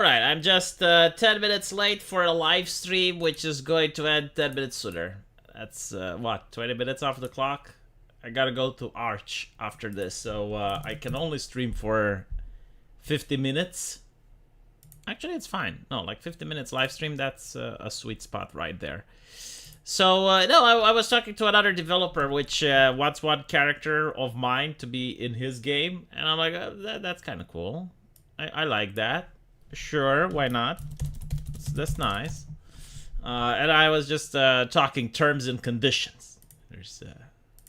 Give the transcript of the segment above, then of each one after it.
Alright, I'm just 10 minutes late for a live stream, which is going to end 10 minutes sooner. That's, what, 20 minutes off the clock? I gotta go to Arch after this, so I can only stream for 50 minutes. Actually, it's fine. No, like 50 minutes live stream, that's a sweet spot right there. So, no, I was talking to another developer, which wants one character of mine to be in his game, and I'm like, that's kind of cool. I like that. Sure, why not? That's nice. And I was just talking terms and conditions. There's,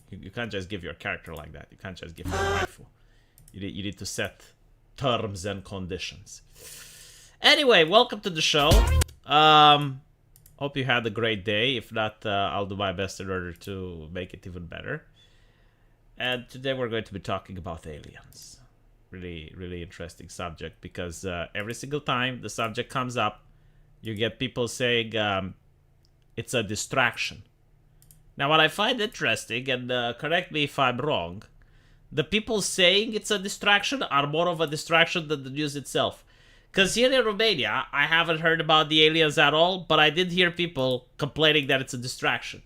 you can't just give your character like that. You can't just give your waifu. You need to set terms and conditions. Anyway, welcome to the show. Hope you had a great day. If not, I'll do my best in order to make it even better. And today we're going to be talking about aliens. Really interesting subject, because every single time the subject comes up, you get people saying it's a distraction. Now, what I find interesting, and correct me if I'm wrong, the people saying it's a distraction are more of a distraction than the news itself. Because here in Romania, I haven't heard about the aliens at all, but I did hear people complaining that it's a distraction.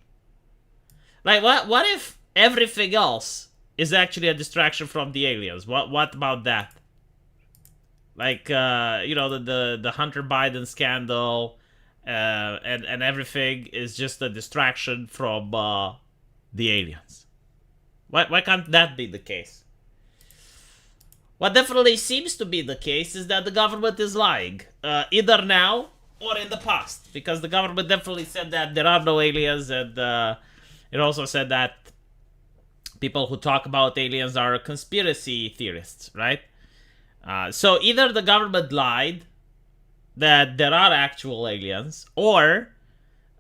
Like, what if everything else is actually a distraction from the aliens? What about that? Like, you know, the Hunter Biden scandal, and everything is just a distraction from the aliens. Why can't that be the case? What definitely seems to be the case is that the government is lying, either now or in the past, because the government definitely said that there are no aliens, and it also said that people who talk about aliens are conspiracy theorists, right? So either the government lied that there are actual aliens, or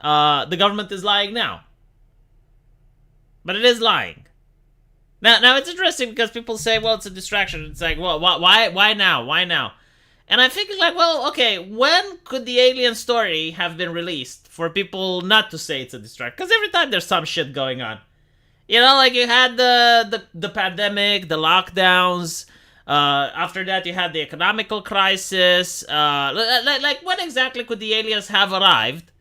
the government is lying now. But it is lying. Now it's interesting because people say, well, it's a distraction. It's like, well, why now? Why now? And I'm thinking like, well, okay, when could the alien story have been released for people not to say it's a distraction? Because every time there's some shit going on. You know, like you had the pandemic, the lockdowns. After that, you had the economical crisis. Like, when exactly could the aliens have arrived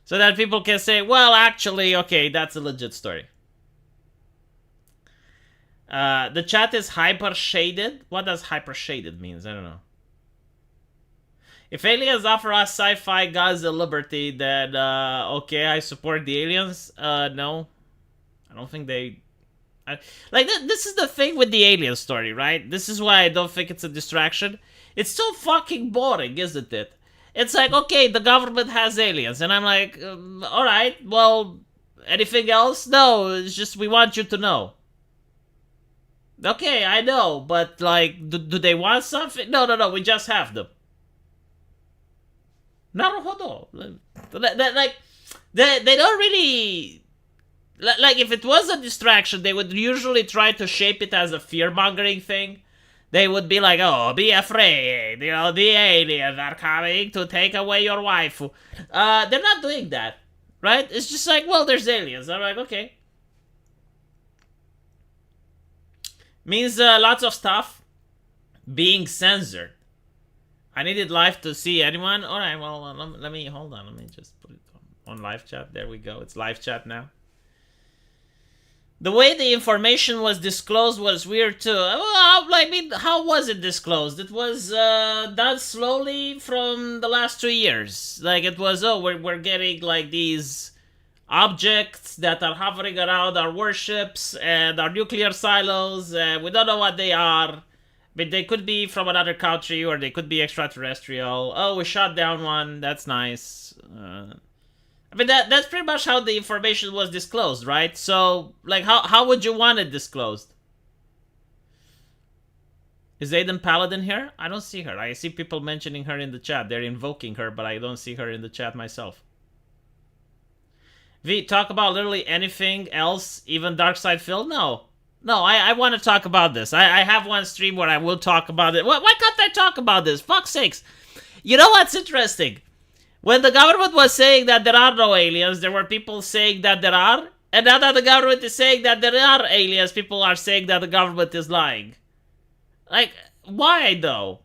so that people can say, well, actually, okay, that's a legit story. The chat is hyper shaded. What does hyper shaded means? I don't know. If aliens offer us sci-fi gods and liberty, then okay, I support the aliens. No, I don't think they. This is the thing with the alien story, right? This is why I don't think it's a distraction. It's so fucking boring, isn't it? It's like, okay, the government has aliens, and I'm like, all right, well, anything else? No, it's just we want you to know. Okay, I know, but like, do they want something? No, we just have them. Naruhodo. Like, they don't really. Like, if it was a distraction, they would usually try to shape it as a fear-mongering thing. They would be like, oh, be afraid, you know, the aliens are coming to take away your waifu. They're not doing that, right? It's just like, well, there's aliens. I'm like, okay. Means lots of stuff being censored. I needed live to see anyone. Alright, well, let me, hold on. Let me just put it on live chat. There we go. It's live chat now. The way the information was disclosed was weird too. Well, I mean, how was it disclosed? It was done slowly from the last 2 years. Like, it was, oh, we're getting like these objects that are hovering around our warships and our nuclear silos. We don't know what they are. But they could be from another country, or they could be extraterrestrial. Oh, we shot down one. That's nice. I mean, that's pretty much how the information was disclosed, right? So, like, how would you want it disclosed? Is Aiden Paladin here? I don't see her. I see people mentioning her in the chat. They're invoking her, but I don't see her in the chat myself. V, talk about literally anything else, even Dark Side Phil? No, I want to talk about this. I have one stream where I will talk about it. Why can't I talk about this? Fuck's sakes. You know what's interesting? When the government was saying that there are no aliens, there were people saying that there are. And now that the government is saying that there are aliens, people are saying that the government is lying. Like, why though?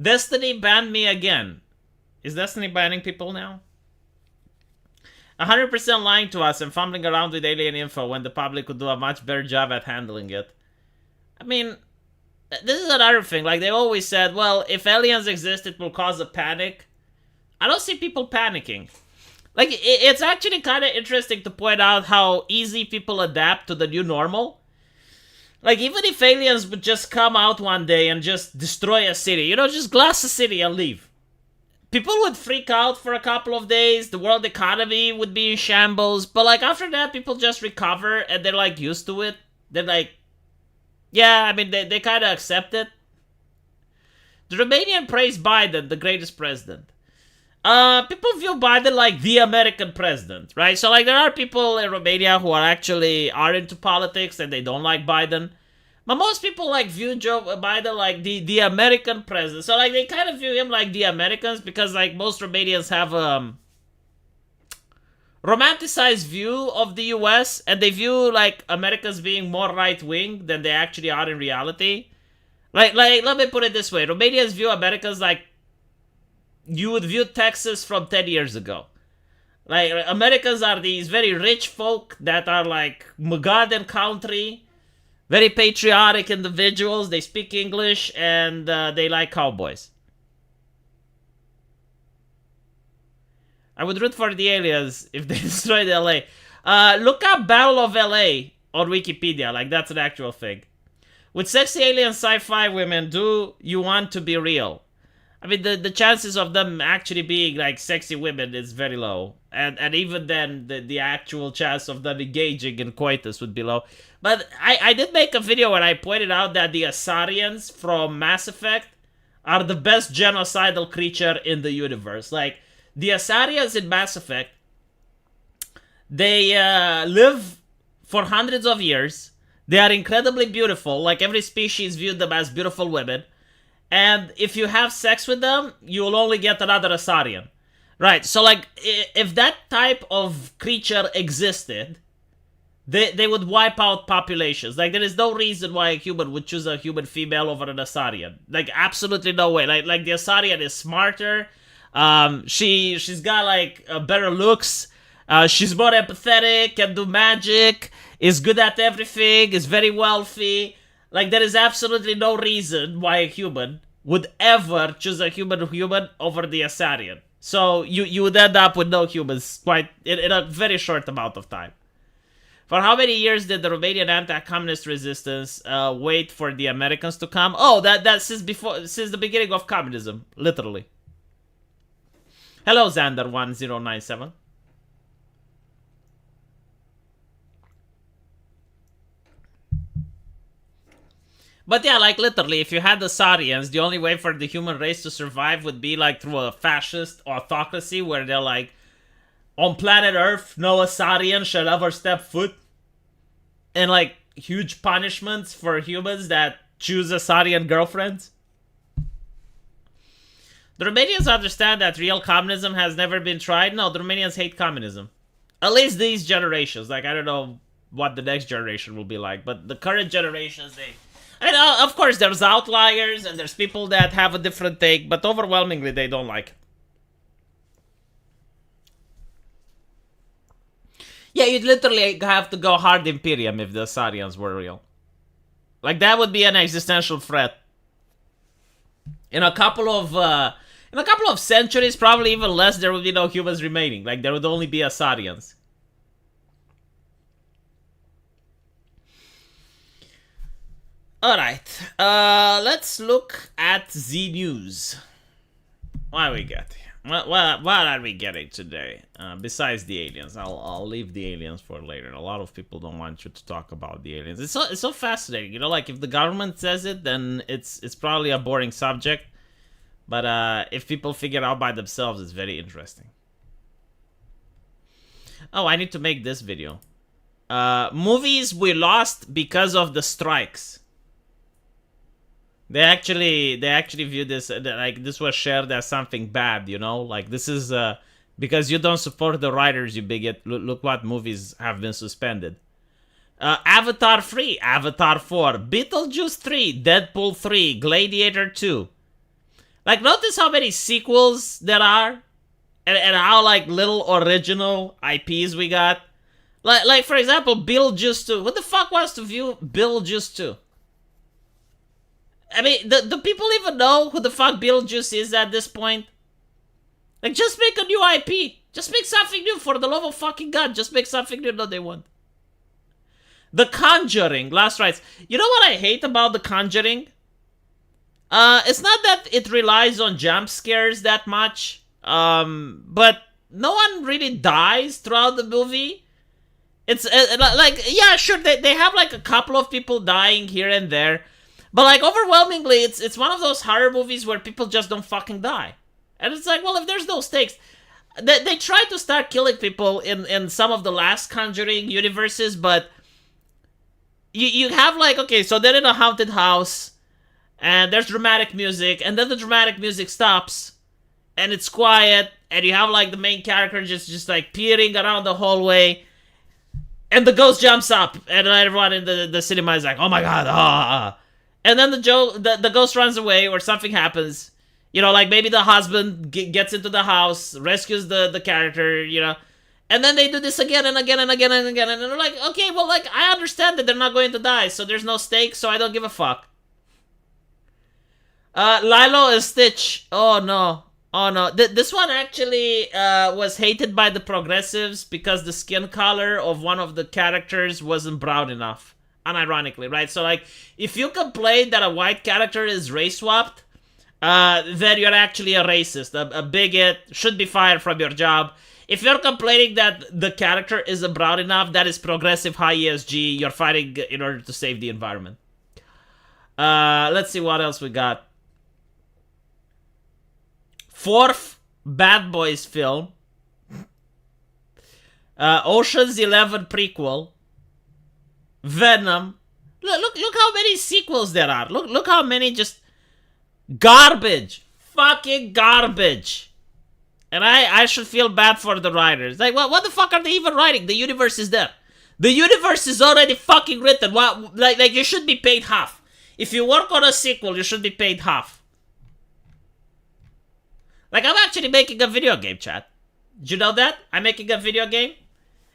Destiny banned me again. Is Destiny banning people now? 100% lying to us and fumbling around with alien info when the public could do a much better job at handling it. I mean, this is another thing. Like, they always said, well, if aliens exist, it will cause a panic. I don't see people panicking. Like, it's actually kind of interesting to point out how easy people adapt to the new normal. Like, even if aliens would just come out one day and just destroy a city, you know, just glass a city and leave. People would freak out for a couple of days, the world economy would be in shambles, but like after that, people just recover and they're like used to it. They're like, yeah, I mean, they kind of accept it. The Romanian praised Biden, the greatest president. People view Biden like the American president, right? So like there are people in Romania who are into politics and they don't like Biden. But most people like view Joe Biden like the American president. So like they kind of view him like the Americans because like most Romanians have a romanticized view of the US and they view like Americans being more right-wing than they actually are in reality. Like let me put it this way. Romanians view Americans like you would view Texas from 10 years ago. Like Americans are these very rich folk that are like garden country. Very patriotic individuals, they speak English, and they like cowboys. I would root for the aliens if they destroyed LA. Look up Battle of LA on Wikipedia, like that's an actual thing. With sexy alien sci-fi women, do you want to be real? I mean, the chances of them actually being like sexy women is very low. And even then, the actual chance of them engaging in coitus would be low. But I did make a video where I pointed out that the Asarians from Mass Effect are the best genocidal creature in the universe. Like, the Asarians in Mass Effect, they live for hundreds of years. They are incredibly beautiful. Like, every species viewed them as beautiful women. And if you have sex with them, you will only get another Asarian. Right, so like, if that type of creature existed, they would wipe out populations. Like, there is no reason why a human would choose a human female over an Asarian. Like, absolutely no way. Like the Asarian is smarter. She's got, like, better looks. She's more empathetic, can do magic, is good at everything, is very wealthy. Like, there is absolutely no reason why a human would ever choose a human over the Asarian. So you would end up with no humans quite in a very short amount of time. For how many years did the Romanian anti-communist resistance wait for the Americans to come? Oh, that's since the beginning of communism, literally. Hello, Xander1097. But yeah, like literally, if you had the Asarians, the only way for the human race to survive would be like through a fascist autocracy where they're like, on planet Earth, no Asarian shall ever step foot. And like huge punishments for humans that choose Asarian girlfriends. The Romanians understand that real communism has never been tried. No, the Romanians hate communism. At least these generations. Like, I don't know what the next generation will be like, but the current generations, and of course, there's outliers and there's people that have a different take, but overwhelmingly, they don't like it. Yeah, you'd literally have to go hard Imperium if the Asarians were real. Like, that would be an existential threat. In a couple of centuries, probably even less, there would be no humans remaining. Like, there would only be Asarians. Alright, let's look at the news. What are we getting? What are we getting today? Besides the aliens, I'll leave the aliens for later. A lot of people don't want you to talk about the aliens. It's so fascinating, you know. Like if the government says it, then it's probably a boring subject. But if people figure it out by themselves, it's very interesting. Oh, I need to make this video. Movies we lost because of the strikes. They actually view this like this was shared as something bad, you know? Like this is because you don't support the writers, you bigot. Look what movies have been suspended. Avatar 3, Avatar 4, Beetlejuice 3, Deadpool 3, Gladiator 2. Like, notice how many sequels there are, and how like little original IPs we got. Like for example, Beetlejuice 2. Who the fuck wants to view Beetlejuice 2? I mean, do people even know who the fuck Beetlejuice is at this point? Like, just make a new IP. Just make something new, for the love of fucking God. Just make something new that they want. The Conjuring, Last Rites. You know what I hate about The Conjuring? It's not that it relies on jump scares that much, but no one really dies throughout the movie. It's like, yeah, sure, they have like a couple of people dying here and there, but like overwhelmingly, it's one of those horror movies where people just don't fucking die. And it's like, well, if there's no stakes, they try to start killing people in some of the last Conjuring universes, but you have like, okay, so they're in a haunted house, and there's dramatic music, and then the dramatic music stops, and it's quiet, and you have like the main character just like peering around the hallway, and the ghost jumps up, and everyone in the cinema is like, oh my god, ah. And then the ghost runs away, or something happens. You know, like maybe the husband gets into the house, rescues the character, you know. And then they do this again and again and again and again. And they're like, okay, well, like, I understand that they're not going to die, so there's no stakes, so I don't give a fuck. Lilo and Stitch. Oh, no. Oh, no. This one actually was hated by the progressives because the skin color of one of the characters wasn't brown enough. Unironically, right? So, like, if you complain that a white character is race-swapped, then you're actually a racist, a bigot, should be fired from your job. If you're complaining that the character isn't brown enough, that is progressive high ESG. You're fighting in order to save the environment. Let's see what else we got. Fourth Bad Boys film. Ocean's 11 prequel. Venom. Look how many sequels there are. Look how many just garbage. Fucking garbage. And I should feel bad for the writers. Like, what the fuck are they even writing? The universe is there. The universe is already fucking written. What, like you should be paid half. If you work on a sequel, you should be paid half. Like, I'm actually making a video game, chat. Did you know that? I'm making a video game.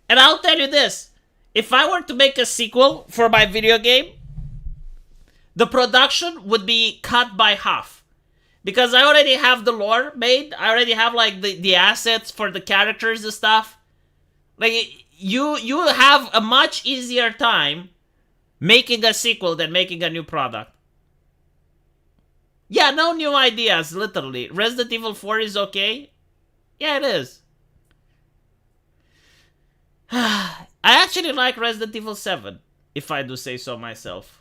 And I'll tell you this. If I were to make a sequel for my video game, the production would be cut by half. Because I already have the lore made. I already have, like, the assets for the characters and stuff. Like, you have a much easier time making a sequel than making a new product. Yeah, no new ideas, literally. Resident Evil 4 is okay? Yeah, it is. I actually like Resident Evil 7, if I do say so myself.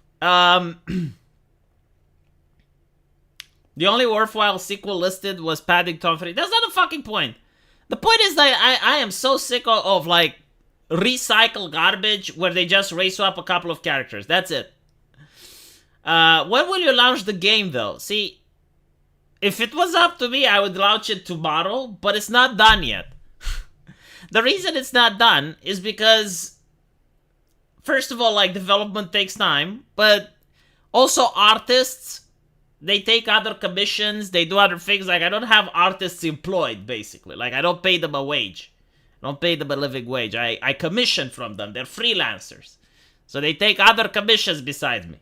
The only worthwhile sequel listed was Paddington 3. That's not the fucking point. The point is that I am so sick of like, recycled garbage where they just race swap a couple of characters. That's it. When will you launch the game, though? See, if it was up to me, I would launch it tomorrow, but it's not done yet. The reason it's not done is because, first of all, like, development takes time, but also artists, they take other commissions, they do other things. Like, I don't have artists employed, basically. Like, I don't pay them a wage. I don't pay them a living wage. I commission from them. They're freelancers. So they take other commissions besides me.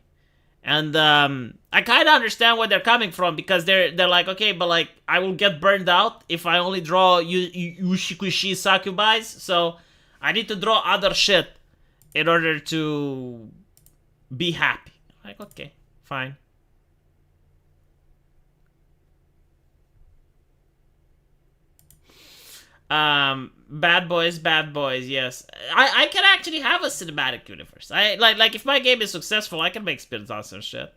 And I kind of understand where they're coming from, because they're like, okay, but like, I will get burned out if I only draw Ushikushi Sakubais. So I need to draw other shit in order to be happy. Like, okay, fine. Bad Boys, yes. I can actually have a cinematic universe. I like if my game is successful, I can make spin-offs and shit.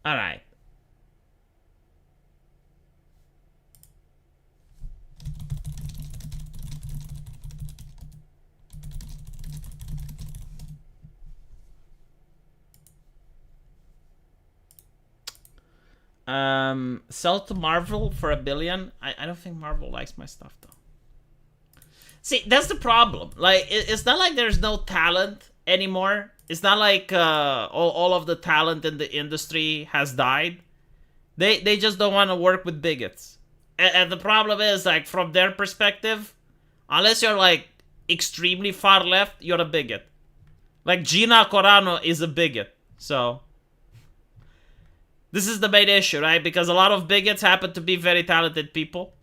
All right. Sell to Marvel for $1 billion. I don't think Marvel likes my stuff though. See, that's the problem. Like, it's not like there's no talent anymore. It's not like all of the talent in the industry has died. They just don't want to work with bigots. And the problem is, like, from their perspective, unless you're like extremely far left, you're a bigot. Like, Gina Carano is a bigot. So this is the main issue, right? Because a lot of bigots happen to be very talented people.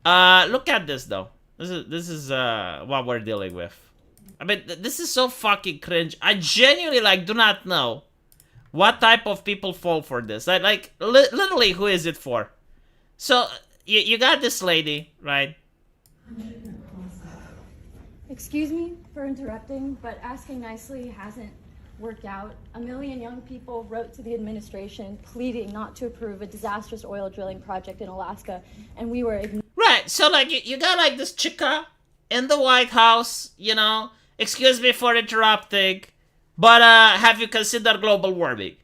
Look at this though. This is what we're dealing with. I mean, this is so fucking cringe. I genuinely like do not know what type of people fall for this. Like literally, who is it for? So you got this lady, right? Excuse me for interrupting, but asking nicely hasn't worked out. 1 million young people wrote to the administration pleading not to approve a disastrous oil drilling project in Alaska, and we were ignored. Right, so like you got like this chica in the White House, you know, excuse me for interrupting, but have you considered global warming?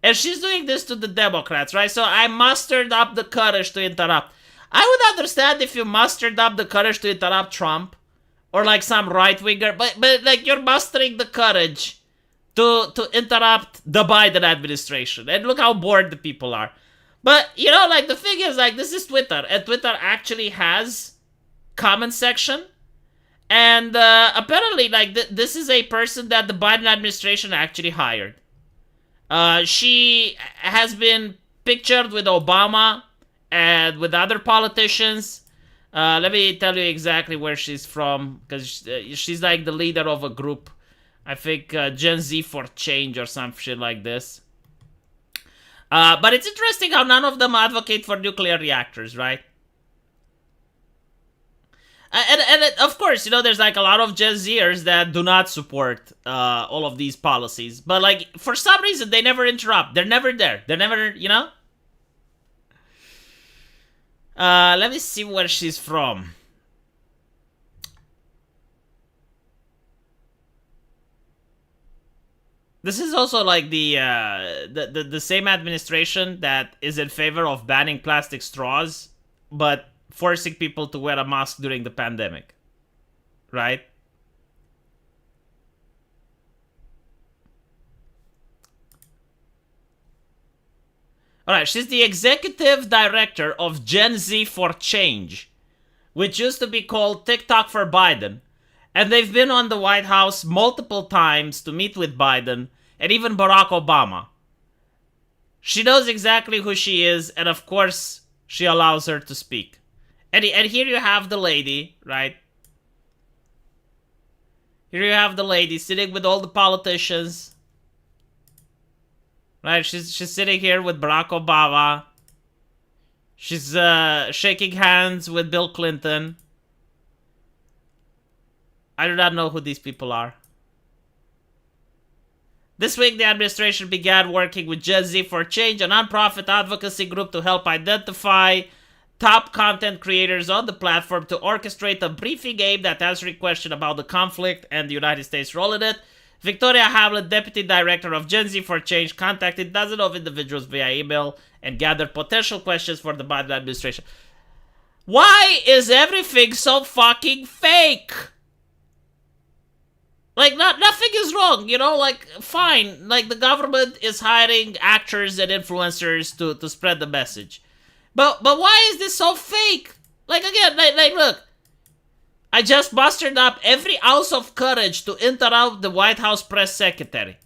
And she's doing this to the Democrats, right? So I mustered up the courage to interrupt. I would understand if you mustered up the courage to interrupt Trump or like some right-winger, but like you're mustering the courage to interrupt the Biden administration. And look how bored the people are. But, you know, like, the thing is, like, this is Twitter. And Twitter actually has comment section. And apparently, like, this is a person that the Biden administration actually hired. She has been pictured with Obama and with other politicians. Let me tell you exactly where she's from. Because she's, like, the leader of a group. I think Gen Z for Change or some shit like this. But it's interesting how none of them advocate for nuclear reactors, right? And of course, you know, there's like a lot of Gen Zers that do not support all of these policies. But like, for some reason, they never interrupt. They're never there. They're never, you know? Let me see where she's from. This is also like the same administration that is in favor of banning plastic straws, but forcing people to wear a mask during the pandemic, right? Alright, she's the executive director of Gen Z for Change, which used to be called TikTok for Biden. And they've been on the White House multiple times to meet with Biden and even Barack Obama. She knows exactly who she is, and of course, she allows her to speak. And here you have the lady, right? Here you have the lady sitting with all the politicians. Right, she's sitting here with Barack Obama. She's shaking hands with Bill Clinton. I do not know who these people are. This week, the administration began working with Gen Z for Change, a nonprofit advocacy group to help identify top content creators on the platform to orchestrate a briefing aimed at answering questions about the conflict and the United States' role in it. Victoria Hamlet, deputy director of Gen Z for Change, contacted dozens of individuals via email and gathered potential questions for the Biden administration. Why is everything so fucking fake? Like, nothing is wrong, you know, like, fine. Like, the government is hiring actors and influencers to spread the message. But why is this so fake? Like, again, like, look. I just mustered up every ounce of courage to interrupt the White House press secretary.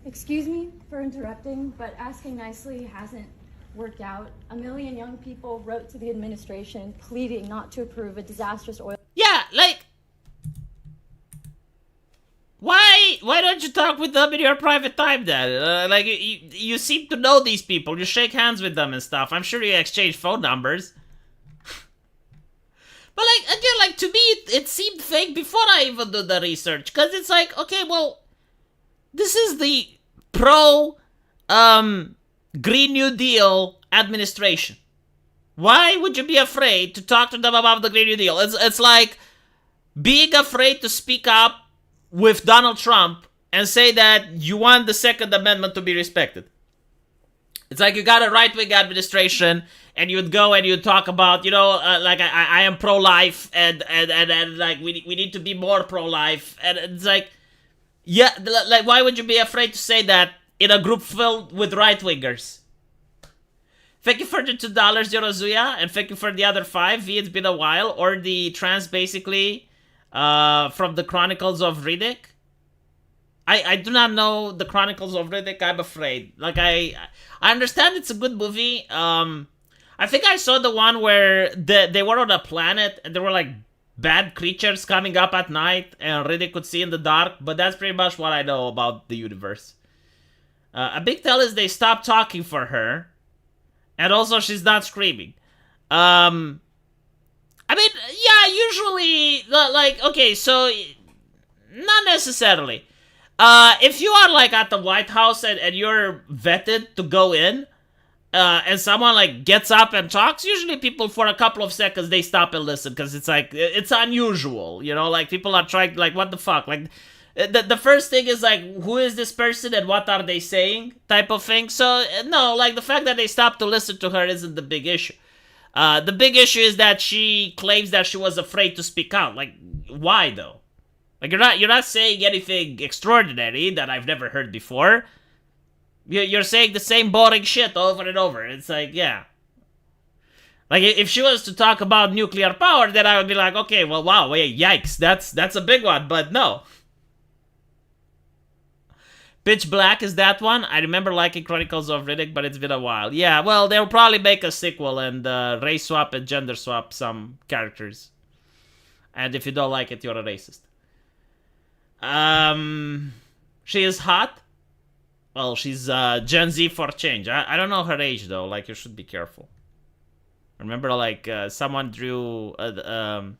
Excuse me for interrupting, but asking nicely hasn't worked out. 1 million young people wrote to the administration pleading not to approve a disastrous oil. Yeah, like, why don't you talk with them in your private time then? Like, you seem to know these people. You shake hands with them and stuff. I'm sure you exchange phone numbers. But like again, like to me, it seemed fake before I even did the research, because it's like, okay, well, this is the pro Green New Deal administration. Why would you be afraid to talk to them about the Green New Deal? It's like being afraid to speak up with Donald Trump and say that you want the Second Amendment to be respected. It's like you got a right-wing administration, and you'd go and you'd talk about, like I am pro-life, and like we need to be more pro-life, and it's like, yeah, like why would you be afraid to say that in a group filled with right-wingers? Thank you for the $2, Yorozuya, and thank you for the other 5. V, it's been a while, or the trans basically from the Chronicles of Riddick. I do not know the Chronicles of Riddick. I'm afraid. Like I understand it's a good movie. I think I saw the one where they were on a planet and there were like bad creatures coming up at night and Riddick could see in the dark. But that's pretty much what I know about the universe. A big tell is they stopped talking for her, and also she's not screaming. I mean, yeah, usually like okay, so not necessarily. If you are like at the White House and you're vetted to go in, and someone like gets up and talks, usually people for a couple of seconds they stop and listen because it's like it's unusual, like people are trying like what the fuck, like the first thing is like who is this person and what are they saying type of thing. So no, like the fact that they stopped to listen to her isn't the big issue. The big issue is that she claims that she was afraid to speak out. Like why though? Like you're not saying anything extraordinary that I've never heard before. You're saying the same boring shit over and over. It's like, yeah. Like if she was to talk about nuclear power, then I would be like, okay, well, wow, wait, yikes, that's a big one. But no. Pitch Black is that one. I remember liking Chronicles of Riddick, but it's been a while. Yeah, well, they'll probably make a sequel and race swap and gender swap some characters. And if you don't like it, you're a racist. She is hot. Well, she's Gen Z for change. I don't know her age though. Like you should be careful. Remember, like someone drew a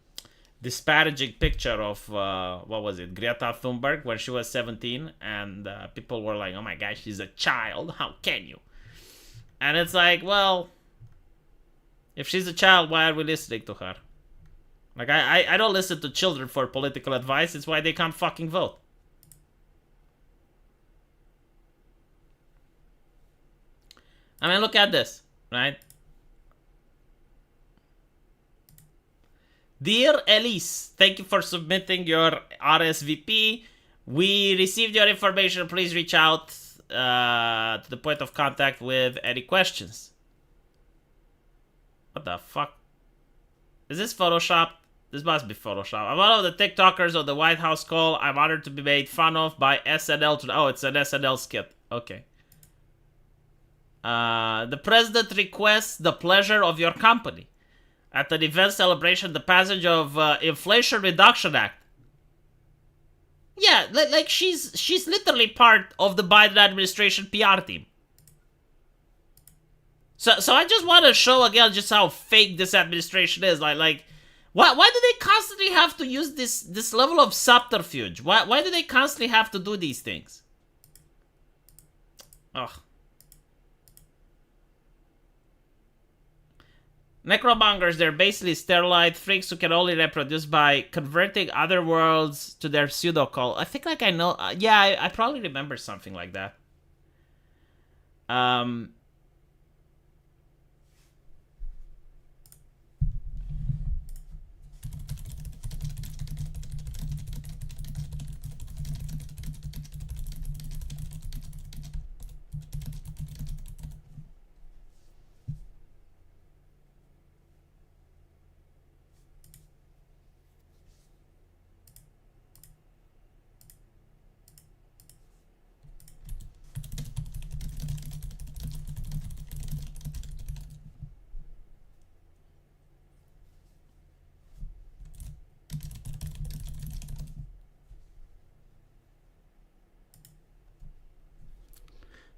disparaging picture of what was it, Greta Thunberg when she was 17, and people were like, "Oh my gosh, she's a child. How can you?" And it's like, well, if she's a child, why are we listening to her? Like, I don't listen to children for political advice. It's why they can't fucking vote. I mean, look at this, right? Dear Elise, thank you for submitting your RSVP. We received your information. Please reach out to the point of contact with any questions. What the fuck? Is this Photoshop? This must be Photoshop. I'm one of the TikTokers of the White House call. I'm honored to be made fun of by SNL. Oh, it's an SNL skit. Okay. The president requests the pleasure of your company at an event celebration the passage of Inflation Reduction Act. Yeah, like she's literally part of the Biden administration PR team. So I just want to show again just how fake this administration is. Like why do they constantly have to use this level of subterfuge? Why do they constantly have to do these things? Ugh. Necromongers, they're basically sterile freaks who can only reproduce by converting other worlds to their pseudo-cult. I think like I know... yeah, I probably remember something like that.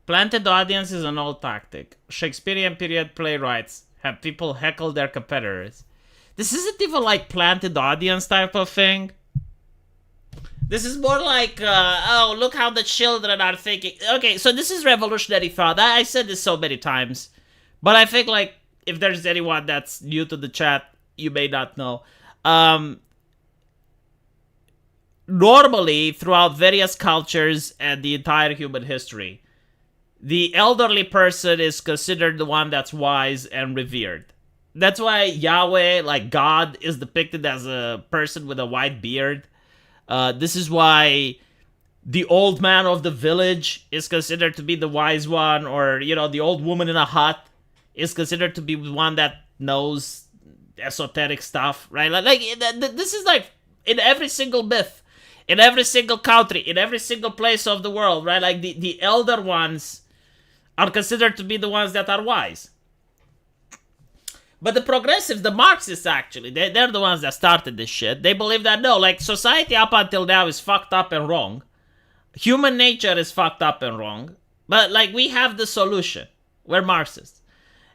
Planted audience is an old tactic. Shakespearean period playwrights have people heckle their competitors. This isn't even like planted audience type of thing. This is more like, oh, look how the children are thinking. Okay, so this is revolutionary thought. I said this so many times. But I think, like, if there's anyone that's new to the chat, you may not know. Normally, throughout various cultures and the entire human history, the elderly person is considered the one that's wise and revered. That's why Yahweh, like God, is depicted as a person with a white beard. This is why the old man of the village is considered to be the wise one, or, you know, the old woman in a hut is considered to be the one that knows esoteric stuff, right? Like this is like in every single myth, in every single country, in every single place of the world, right? Like the elder ones are considered to be the ones that are wise. But the progressives, the Marxists actually, they're the ones that started this shit. They believe that, no, like, society up until now is fucked up and wrong. Human nature is fucked up and wrong. But, like, we have the solution. We're Marxists.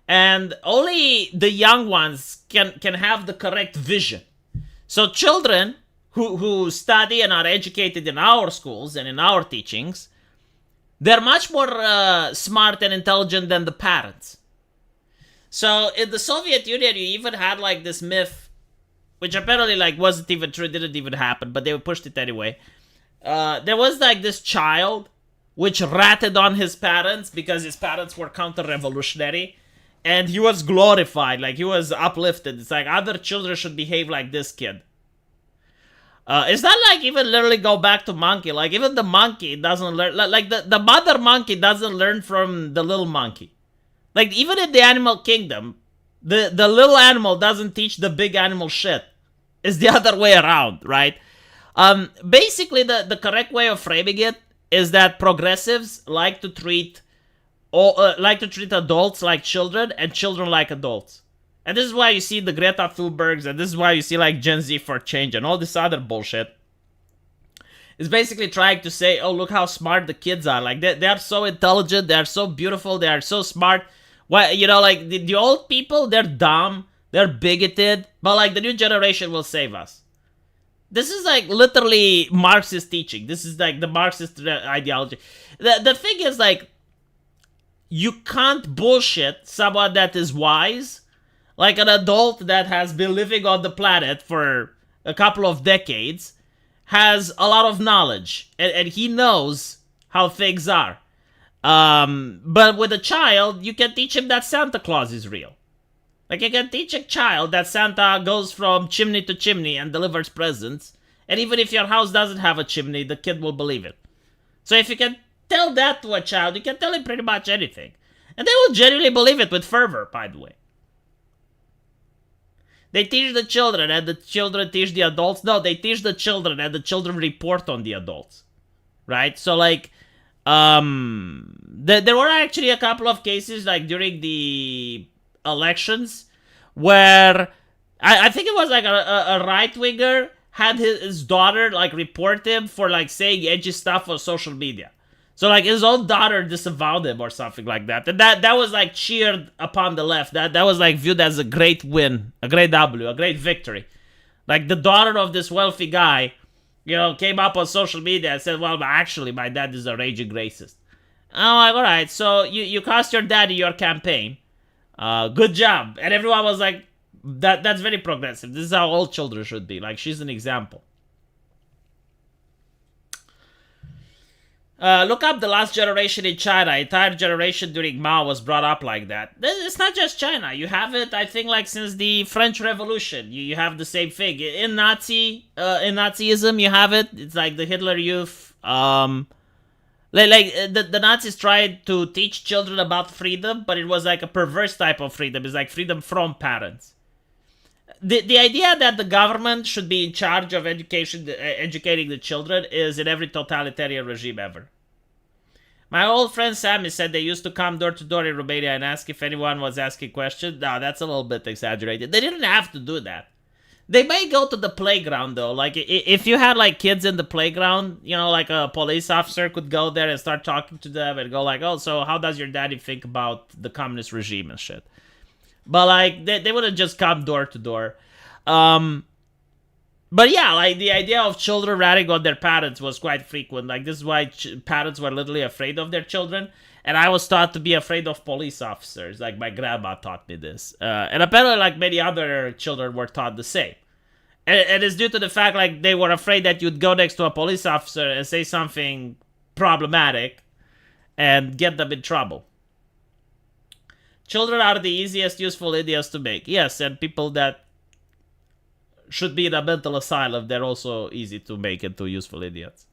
And only the young ones can have the correct vision. So children who study and are educated in our schools and in our teachings, they're much more smart and intelligent than the parents. So in the Soviet Union, you even had like this myth, which apparently like wasn't even true, didn't even happen, but they pushed it anyway. There was like this child which ratted on his parents because his parents were counter-revolutionary, and he was glorified, like he was uplifted. It's like other children should behave like this kid. It's not like even literally go back to monkey. Like even the monkey doesn't learn. Like the mother monkey doesn't learn from the little monkey. Like, even in the animal kingdom, the little animal doesn't teach the big animal shit. It's the other way around, right? Basically, the correct way of framing it is that progressives like to treat adults like children and children like adults. And this is why you see the Greta Thunbergs, and this is why you see, like, Gen Z for Change and all this other bullshit. It's basically trying to say, oh, look how smart the kids are. Like, they are so intelligent, they are so beautiful, they are so smart. Why, you know, like, the old people, they're dumb, they're bigoted, but, like, the new generation will save us. This is, like, literally Marxist teaching. This is, like, the Marxist ideology. The thing is, like, you can't bullshit someone that is wise, like an adult that has been living on the planet for a couple of decades, has a lot of knowledge, and he knows how things are. But with a child, you can teach him that Santa Claus is real. Like, you can teach a child that Santa goes from chimney to chimney and delivers presents, and even if your house doesn't have a chimney, the kid will believe it. So if you can tell that to a child, you can tell him pretty much anything. And they will genuinely believe it with fervor, by the way. They teach the children, and the children teach the adults. No, they teach the children, and the children report on the adults. Right? So, like, there were actually a couple of cases, like, during the elections, where I think it was, like, a right-winger had his daughter, like, report him for, like, saying edgy stuff on social media. So, like, his own daughter disavowed him or something like that. And that was, like, cheered upon the left. That was, like, viewed as a great win, a great W, a great victory. Like, the daughter of this wealthy guy, you know, came up on social media and said, well, actually, my dad is a raging racist. I'm like, all right, so you cost your daddy your campaign. Good job. And everyone was like, that's very progressive. This is how all children should be. Like, she's an example. Look up the last generation in China. Entire generation during Mao was brought up like that. It's not just China. You have it, I think, like since the French Revolution. You have the same thing. In Nazism, you have it. It's like the Hitler Youth. The Nazis tried to teach children about freedom, but it was like a perverse type of freedom. It's like freedom from parents. The idea that the government should be in charge of educating the children is in every totalitarian regime ever. My old friend Sammy said they used to come door to door in Romania and ask if anyone was asking questions. No, that's a little bit exaggerated. They didn't have to do that. They may go to the playground, though. Like, if you had, like, kids in the playground, you know, like a police officer could go there and start talking to them and go like, oh, so how does your daddy think about the communist regime and shit? But, like, they wouldn't just come door to door. But yeah, like the idea of children ratting on their parents was quite frequent. Like this is why parents were literally afraid of their children. And I was taught to be afraid of police officers. Like my grandma taught me this. And apparently like many other children were taught the same. And it's due to the fact like they were afraid that you'd go next to a police officer and say something problematic and get them in trouble. Children are the easiest useful idiots to make. Yes, and people that should be in a mental asylum, they're also easy to make into useful idiots.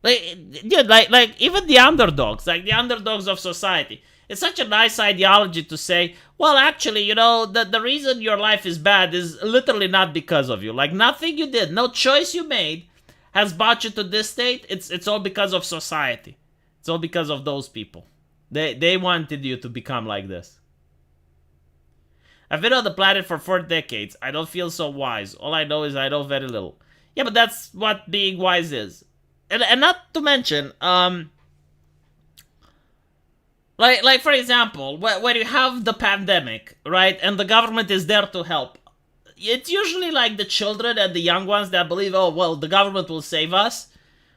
Like, dude, like even the underdogs, like the underdogs of society. It's such a nice ideology to say, well, actually, you know, the reason your life is bad is literally not because of you. Like, nothing you did, no choice you made has brought you to this state. It's all because of society. It's all because of those people. They wanted you to become like this. I've been on the planet for 4 decades. I don't feel so wise. All I know is I know very little. Yeah, but that's what being wise is. And not to mention, like for example, when you have the pandemic, right, and the government is there to help, it's usually like the children and the young ones that believe, oh, well, the government will save us.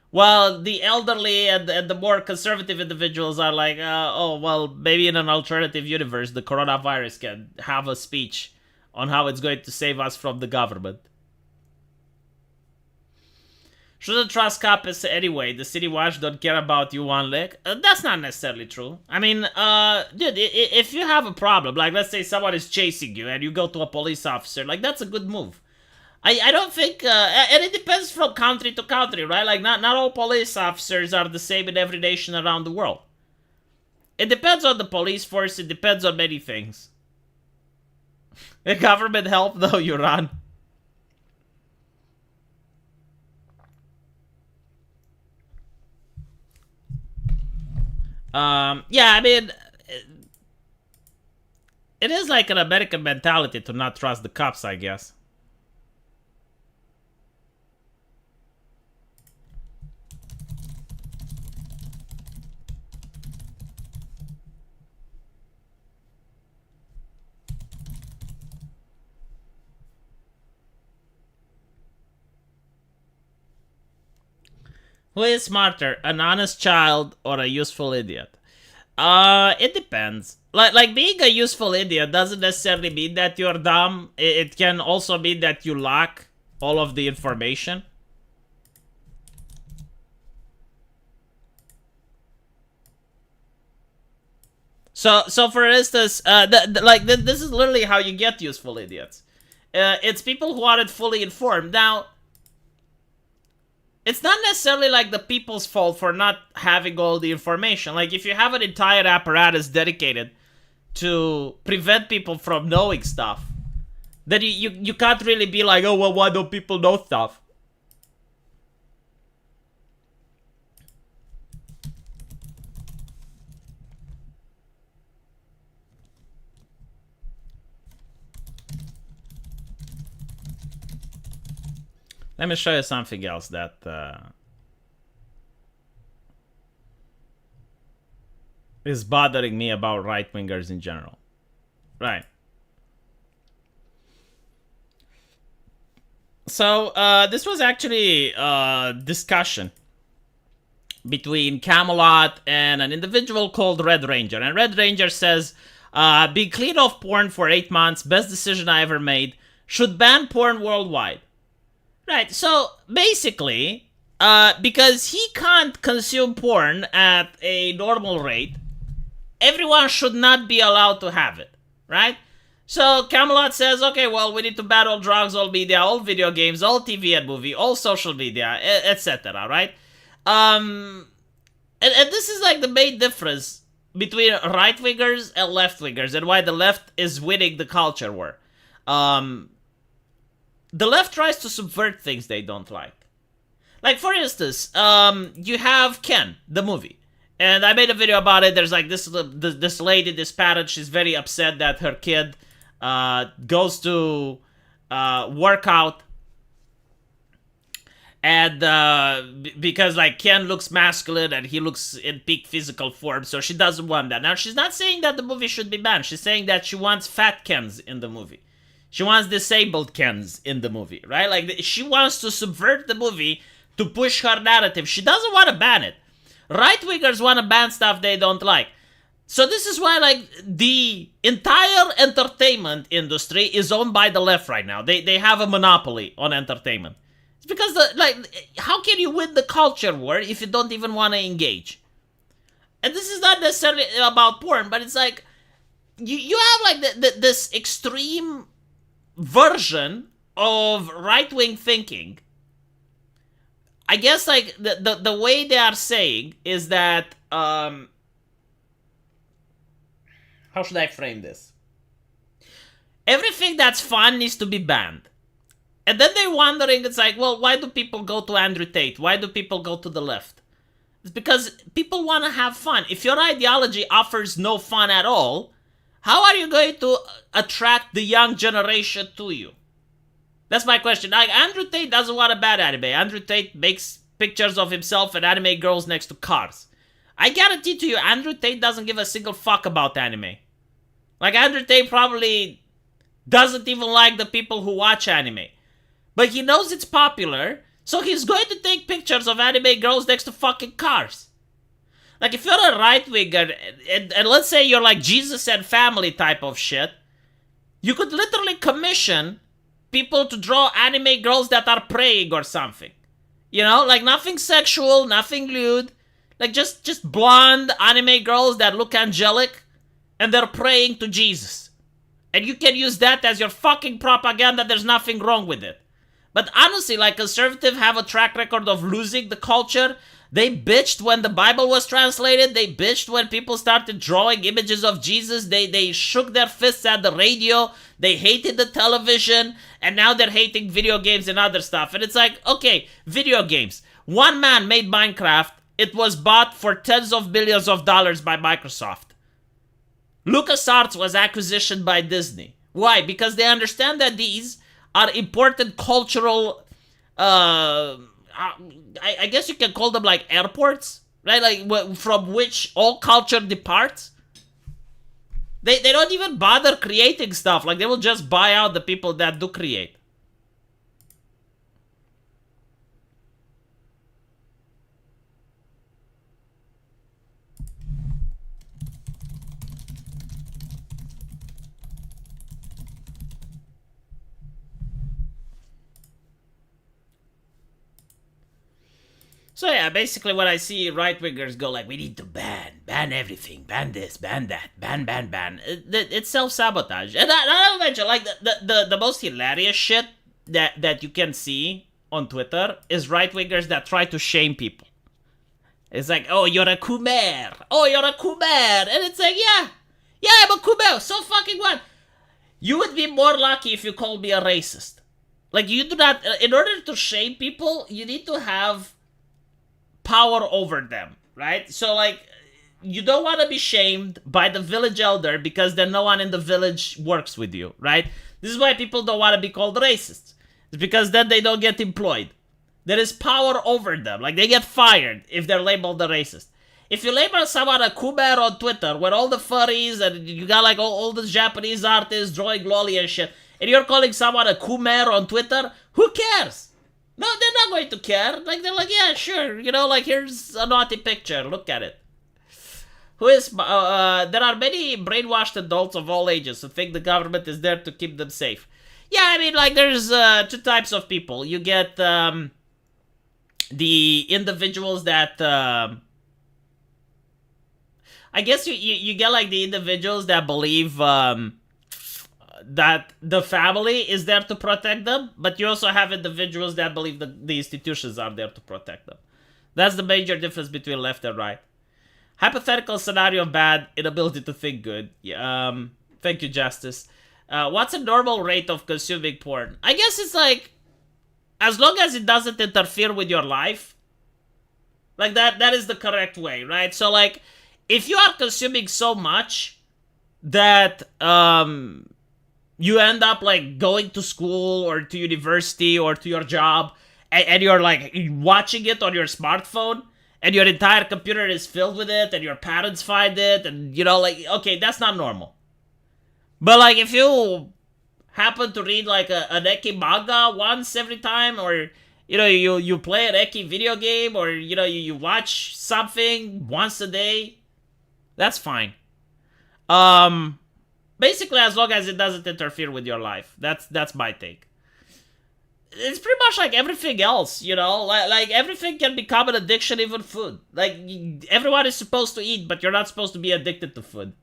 While the elderly and the more conservative individuals are like, oh, well, maybe in an alternative universe, the coronavirus can have a speech on how it's going to save us from the government. Shouldn't trust cops anyway. The city watch don't care about you one lick. That's not necessarily true. I mean, dude, if you have a problem, like let's say someone is chasing you and you go to a police officer, like that's a good move. I don't think, and it depends from country to country, right? Like, not all police officers are the same in every nation around the world. It depends on the police force, it depends on many things. The government help, though, you run. Yeah, I mean, it is like an American mentality to not trust the cops, I guess. Who is smarter, an honest child or a useful idiot? It depends. Like being a useful idiot doesn't necessarily mean that you're dumb. It can also mean that you lack all of the information. So for instance, this is literally how you get useful idiots. It's people who aren't fully informed. Now, it's not necessarily like the people's fault for not having all the information. Like, if you have an entire apparatus dedicated to prevent people from knowing stuff, then you can't really be like, oh, well, why don't people know stuff? Let me show you something else that is bothering me about right-wingers in general. Right. So, this was actually a discussion between Camelot and an individual called Red Ranger. And Red Ranger says, be clean of porn for 8 months, best decision I ever made, should ban porn worldwide. Right, so basically, because he can't consume porn at a normal rate, everyone should not be allowed to have it, right? So Camelot says, okay, well, we need to ban all drugs, all media, all video games, all TV and movie, all social media, etc., right? And this is like the main difference between right-wingers and left-wingers and why the left is winning the culture war. The left tries to subvert things they don't like. Like, for instance, you have Ken, the movie. And I made a video about it. There's like this lady, this parent, she's very upset that her kid goes to work out. And because like Ken looks masculine and he looks in peak physical form, so she doesn't want that. Now, she's not saying that the movie should be banned. She's saying that she wants fat Kens in the movie. She wants disabled Kens in the movie, right? Like, she wants to subvert the movie to push her narrative. She doesn't want to ban it. Right-wingers want to ban stuff they don't like. So this is why, like, the entire entertainment industry is owned by the left right now. They have a monopoly on entertainment. It's because, how can you win the culture war if you don't even want to engage? And this is not necessarily about porn, but it's like, you have, like, this extreme version of right-wing thinking. I guess, like, the way they are saying is that, how should I frame this? Everything that's fun needs to be banned. And then they're wondering, it's like, well, why do people go to Andrew Tate? Why do people go to the left? It's because people want to have fun. If your ideology offers no fun at all, how are you going to attract the young generation to you? That's my question. Like, Andrew Tate doesn't want to ban anime. Andrew Tate makes pictures of himself and anime girls next to cars. I guarantee to you, Andrew Tate doesn't give a single fuck about anime. Like, Andrew Tate probably doesn't even like the people who watch anime. But he knows it's popular, so he's going to take pictures of anime girls next to fucking cars. Like, if you're a right-winger, and let's say you're like Jesus and family type of shit, you could literally commission people to draw anime girls that are praying or something. You know, like, nothing sexual, nothing lewd. Like, just blonde anime girls that look angelic, and they're praying to Jesus. And you can use that as your fucking propaganda. There's nothing wrong with it. But honestly, like, conservatives have a track record of losing the culture. They bitched when the Bible was translated. They bitched when people started drawing images of Jesus. They shook their fists at the radio. They hated the television. And now they're hating video games and other stuff. And it's like, okay, video games. One man made Minecraft. It was bought for tens of billions of dollars by Microsoft. LucasArts was acquisitioned by Disney. Why? Because they understand that these are important cultural, I guess you can call them like airports, right? Like, from which all culture departs. They don't even bother creating stuff. Like, they will just buy out the people that do create. So yeah, basically what I see right-wingers go like, we need to ban everything, ban this, ban that, ban. It's self-sabotage. And I'll mention, like, the most hilarious shit that you can see on Twitter is right-wingers that try to shame people. It's like, oh, you're a Khmer. Oh, you're a Khmer. And it's like, yeah, I'm a Khmer. So fucking what? You would be more lucky if you called me a racist. Like, you do not, in order to shame people, you need to have power over them, right? So, like, you don't want to be shamed by the village elder because then no one in the village works with you, right? This is why people don't want to be called racists. It's because then they don't get employed. There is power over them. Like, they get fired if they're labeled a racist. If you label someone a Khmer on Twitter with all the furries and you got, like, all the Japanese artists drawing lolly and shit, and you're calling someone a Khmer on Twitter, who cares? No, they're not going to care. Like, they're like, yeah, sure. You know, like, here's a naughty picture. Look at it. There are many brainwashed adults of all ages who think the government is there to keep them safe. Yeah, I mean, like, there's two types of people. You get the individuals that... I guess you get, like, the individuals that believe... that the family is there to protect them, but you also have individuals that believe that the institutions are there to protect them. That's the major difference between left and right. Hypothetical scenario bad, inability to think good. Thank you, Justice. What's a normal rate of consuming porn? I guess it's like, as long as it doesn't interfere with your life, like that is the correct way, right? So, like, if you are consuming so much that, you end up, like, going to school or to university or to your job and you're, like, watching it on your smartphone and your entire computer is filled with it and your parents find it and, you know, like, okay, that's not normal. But, like, if you happen to read like an eki manga once every time, or you play an eki video game, or you watch something once a day, that's fine. Basically, as long as it doesn't interfere with your life. That's my take. It's pretty much like everything else, like everything can become an addiction, even food. Like, everyone is supposed to eat, but you're not supposed to be addicted to food.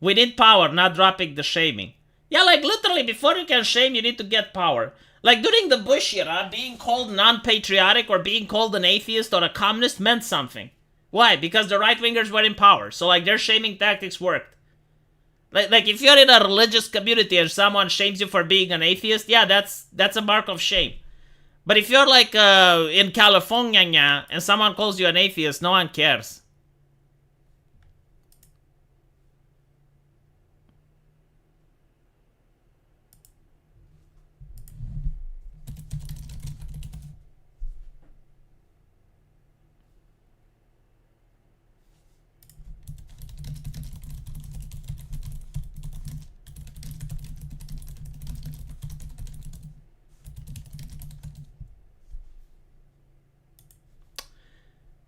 We need power, not dropping the shaming. Yeah, like literally, before you can shame, you need to get power. Like during the Bush era, being called non-patriotic or being called an atheist or a communist meant something. Why? Because the right-wingers were in power, so like their shaming tactics worked. Like if you're in a religious community and someone shames you for being an atheist, yeah, that's a mark of shame. But if you're like in California and someone calls you an atheist, no one cares.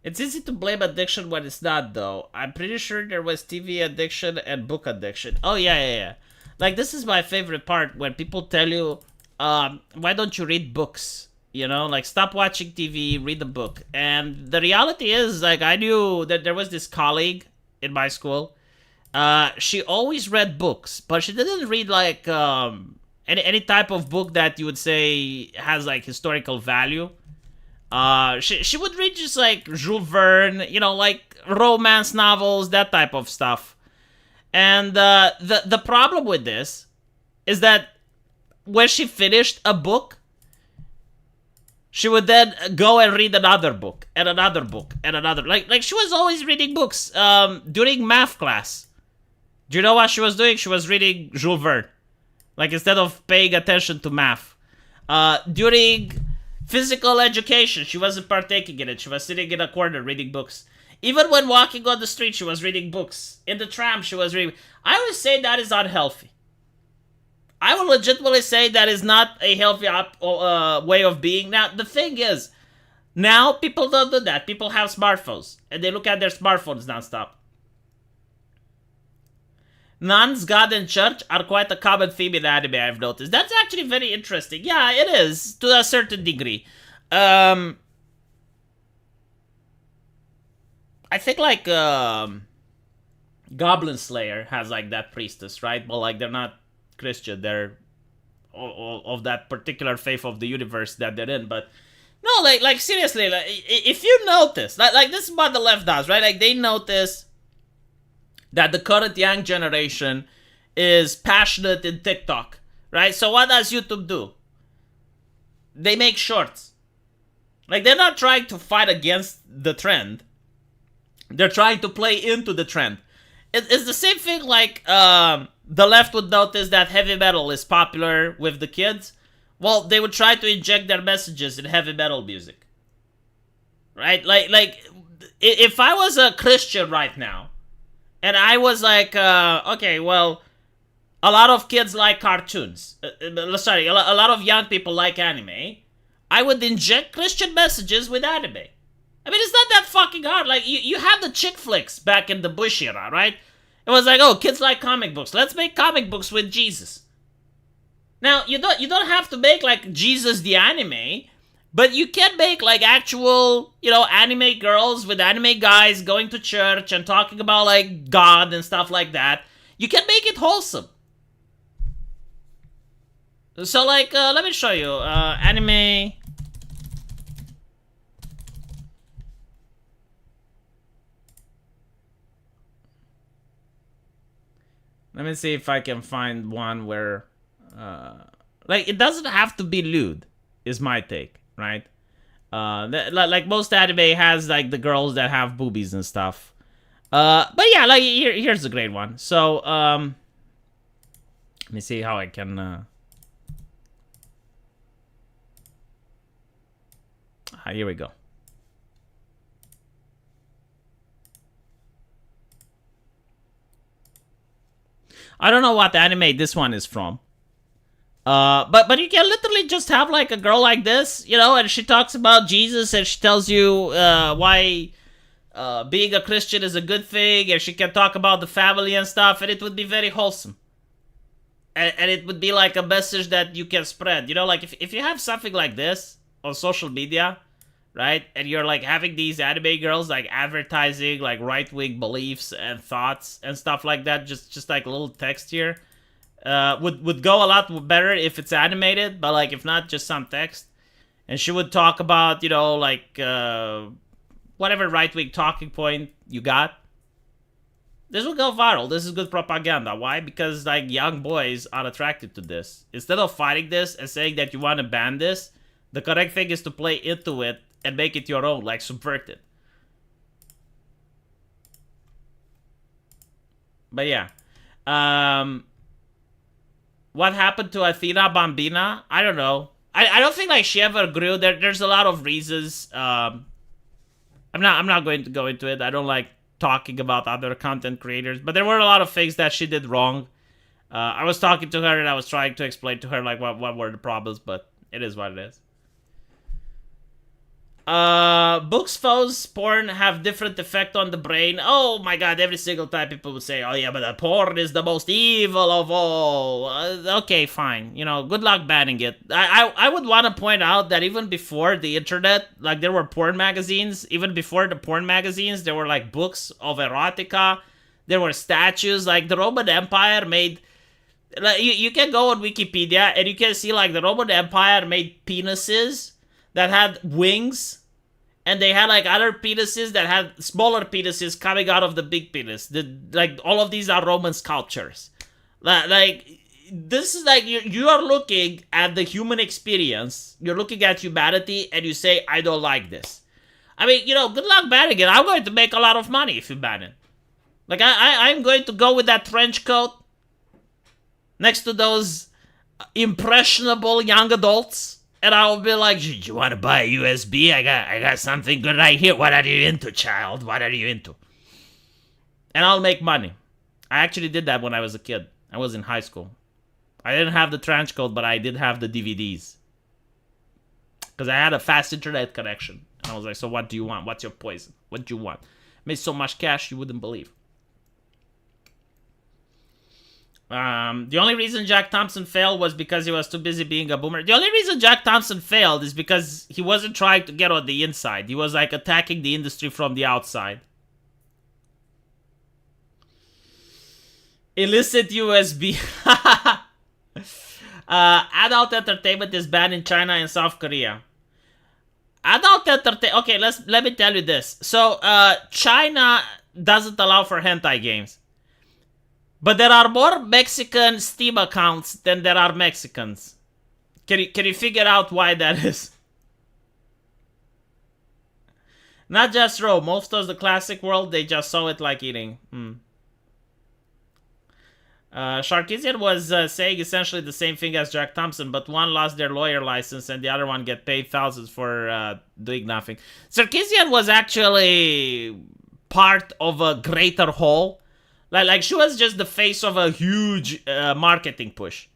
It's easy to blame addiction when it's not, though. I'm pretty sure there was TV addiction and book addiction. Oh, yeah. Like, this is my favorite part, when people tell you, why don't you read books? Like, stop watching TV, read the book. And the reality is, like, I knew that there was this colleague in my school. She always read books, but she didn't read, like, any type of book that you would say has, like, historical value. She would read just like Jules Verne, like romance novels, that type of stuff. And the problem with this is that when she finished a book, she would then go and read another book and another book and another. Like she was always reading books during math class. Do you know what she was doing? She was reading Jules Verne. Like, instead of paying attention to math. During physical education, she wasn't partaking in it. She was sitting in a corner reading books. Even when walking on the street, she was reading books. In the tram, she was reading. I would say that is unhealthy. I would legitimately say that is not a healthy way of being. Now, the thing is, now people don't do that. People have smartphones, and they look at their smartphones nonstop. Nuns, God, and church are quite a common theme in anime, I've noticed. That's actually very interesting. Yeah, it is, to a certain degree. I think, like, Goblin Slayer has, like, that priestess, right? But, like, they're not Christian. They're of that particular faith of the universe that they're in. But, no, like seriously, like, if you notice, like, this is what the left does, right? Like, they notice that the current young generation is passionate in TikTok, right? So what does YouTube do? They make shorts. Like, they're not trying to fight against the trend. They're trying to play into the trend. It's the same thing like the left would notice that heavy metal is popular with the kids. Well, they would try to inject their messages in heavy metal music. Right? Like if I was a Christian right now, and I was like, okay, well, a lot of kids like cartoons. Sorry, a lot of young people like anime. I would inject Christian messages with anime. I mean, it's not that fucking hard. Like, you had the chick flicks back in the Bush era, right? It was like, oh, kids like comic books. Let's make comic books with Jesus. Now, you don't have to make, like, Jesus the anime, but you can make, like, actual, anime girls with anime guys going to church and talking about, like, God and stuff like that. You can make it wholesome. So, like, let me show you. Anime. Let me see if I can find one where, like, it doesn't have to be lewd, is my take, right? Like, most anime has, like, the girls that have boobies and stuff. But yeah, like, here's a great one. So, let me see how I can, here we go. I don't know what anime this one is from. But you can literally just have like a girl like this, you know, and she talks about Jesus and she tells you why being a Christian is a good thing, and she can talk about the family and stuff, and it would be very wholesome. And it would be like a message that you can spread. You know, like if you have something like this on social media, right, and you're like having these anime girls like advertising like right-wing beliefs and thoughts and stuff like that, just like a little text here, would go a lot better if it's animated, but like if not, just some text. And she would talk about, you know, like whatever right-wing talking point you got. This will go viral. This is good propaganda. Why? Because like young boys are attracted to this. Instead of fighting this and saying that you want to ban this, the correct thing is to play into it and make it your own, like subvert it. But yeah. What happened to Athena Bambina? I don't know. I don't think like she ever grew. There's a lot of reasons. I'm not going to go into it. I don't like talking about other content creators, but there were a lot of things that she did wrong. I was talking to her and I was trying to explain to her like what were the problems, but it is what it is. Books, phones, porn have different effect on the brain. Oh my god, every single time people would say, oh yeah, but the porn is the most evil of all. Okay, fine. You know, good luck banning it. I would want to point out that even before the internet, like there were porn magazines. Even before the porn magazines, there were like books of erotica. There were statues. Like the Roman Empire made... Like, you can go on Wikipedia and you can see like the Roman Empire made penises that had wings, and they had like other penises that had smaller penises coming out of the big penis. Like all of these are Roman sculptures. Like this is like you are looking at the human experience. You're looking at humanity, and you say, I don't like this. I mean, you know, good luck banning it. I'm going to make a lot of money if you ban it. Like I'm going to go with that trench coat next to those impressionable young adults. And I'll be like, do you want to buy a USB? I got something good right here. What are you into, child? What are you into? And I'll make money. I actually did that when I was a kid. I was in high school. I didn't have the trench coat, but I did have the DVDs. Because I had a fast internet connection. And I was like, so what do you want? What's your poison? What do you want? Made so much cash you wouldn't believe. The only reason Jack Thompson failed was because he was too busy being a boomer. The only reason Jack Thompson failed is because he wasn't trying to get on the inside. He was like attacking the industry from the outside. Illicit USB. Adult entertainment is banned in China and South Korea. Adult entertainment... Okay, let me tell you this. So, China doesn't allow for hentai games. But there are more Mexican Steam accounts than there are Mexicans. Can you figure out why that is? Not just raw. Most of the classic world, they just saw it like eating. Sharkisian was saying essentially the same thing as Jack Thompson, but one lost their lawyer license and the other one get paid thousands for doing nothing. Sarkisian was actually part of a greater whole. Like she was just the face of a huge marketing push,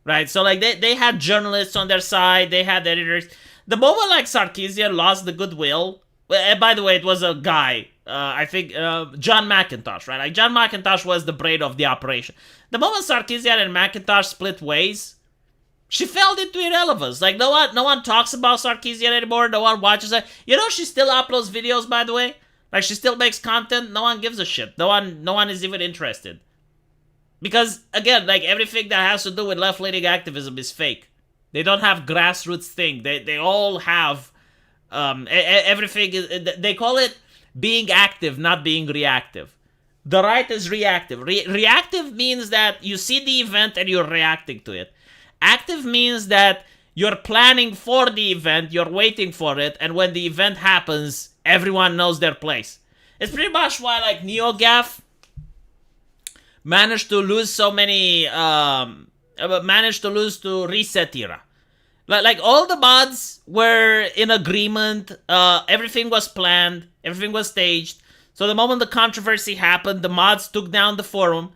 right? So like they had journalists on their side, they had editors. The moment like Sarkisian lost the goodwill, and by the way, it was a guy, I think John McIntosh, right? Like John McIntosh was the brain of the operation. The moment Sarkisian and McIntosh split ways, she fell into irrelevance. Like no one talks about Sarkisian anymore. No one watches it. You know, she still uploads videos, by the way. Like, she still makes content. No one gives a shit. No one is even interested. Because, again, like, everything that has to do with left-leaning activism is fake. They don't have grassroots thing. They all have, everything, they call it being active, not being reactive. The right is reactive. Reactive means that you see the event and you're reacting to it. Active means that you're planning for the event, you're waiting for it, and when the event happens, everyone knows their place. It's pretty much why, like, NeoGAF managed to lose so many, managed to lose to Reset Era. Like, all the mods were in agreement, everything was planned, everything was staged. So the moment the controversy happened, the mods took down the forum,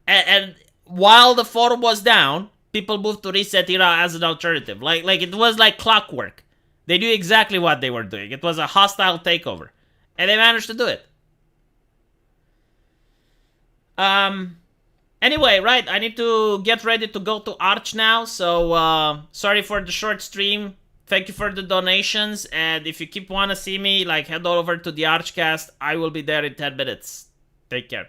and while the forum was down, people moved to Reset Era as an alternative. Like it was like clockwork. They knew exactly what they were doing. It was a hostile takeover. And they managed to do it. Anyway, right, I need to get ready to go to Arch now. So, sorry for the short stream. Thank you for the donations. And if you keep want to see me, like, head over to the Archcast. I will be there in 10 minutes. Take care.